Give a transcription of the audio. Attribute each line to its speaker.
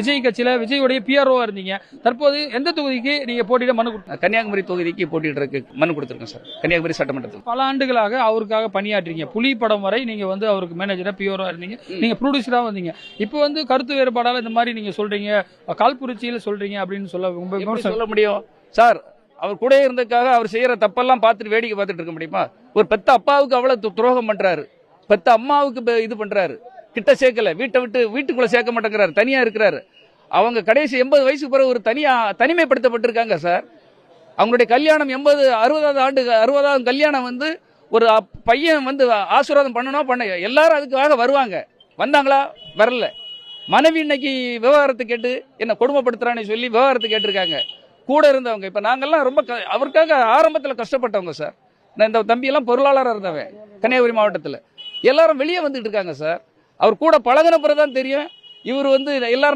Speaker 1: விஜய் கட்சியில விஜயோடைய பிஆர்ஓவா இருந்தீங்க. தற்போது எந்த தொகுதிக்கு நீங்க போட்டியிட மனு கொடுத்தீங்க?
Speaker 2: கன்னியாகுமரி தொகுதிக்கு போட்டியிடறதுக்கு மனு கொடுத்துருக்கேன் சார், கன்னியாகுமரி சட்டமன்றத்தில்.
Speaker 1: பல ஆண்டுகளாக அவருக்காக பணியாற்றீங்க. புலி படம் வரை நீங்க வந்து அவருக்கு மேனேஜரா பிஆர்ஓவா இருந்தீங்க, நீங்க ப்ரொடியூசரா வந்தீங்க. இப்போ வந்து கருத்து வேறுபாடால இந்த மாதிரி நீங்க சொல்றீங்க, காழ்ப்புணர்ச்சியில சொல்றீங்க அப்படின்னு
Speaker 2: சொல்ல முடியும் சார்? அவர் கூட இருந்ததுக்காக அவர் செய்யற தப்பெல்லாம் பார்த்துட்டு வேடிக்கை பார்த்துட்டு இருக்க முடியுமா? ஒரு பெத்த அப்பாவுக்கு அவ்வளவு துரோகம் பண்றாரு, பெத்த அம்மாவுக்கு இது பண்றாரு, கிட்ட சேர்க்கல, வீட்டை விட்டு வீட்டுக்குள்ள சேர்க்க மாட்டேங்கிறாரு, தனியா இருக்கிறாரு. அவங்க கடைசி 80 வயசுக்கு பிறகு ஒரு தனிமைப்படுத்தப்பட்டிருக்காங்க சார். அவங்களுடைய கல்யாணம் 60வது கல்யாணம் வந்து ஒரு பையன் வந்து ஆசீர்வாதம் பண்ண எல்லாரும் அதுக்காக வருவாங்க. வந்தாங்களா? வரல. மனைவி இன்னைக்கு விவகாரத்தை கேட்டு என்ன கொடுமைப்படுத்துறான்னு சொல்லி விவகாரத்தை கேட்டிருக்காங்க. கூட இருந்தவங்க இப்ப நாங்கெல்லாம் ரொம்ப அவருக்காக ஆரம்பத்தில் கஷ்டப்பட்டவங்க சார். நான் இந்த தம்பியெல்லாம் பொருளாளராக இருந்தவன் கன்னியாகுமரி மாவட்டத்தில். எல்லாரும் வெளியே வந்துட்டு இருக்காங்க சார். அவர் கூட பழகின பிறகுதான் தெரியும் இவர் வந்து எல்லாரும்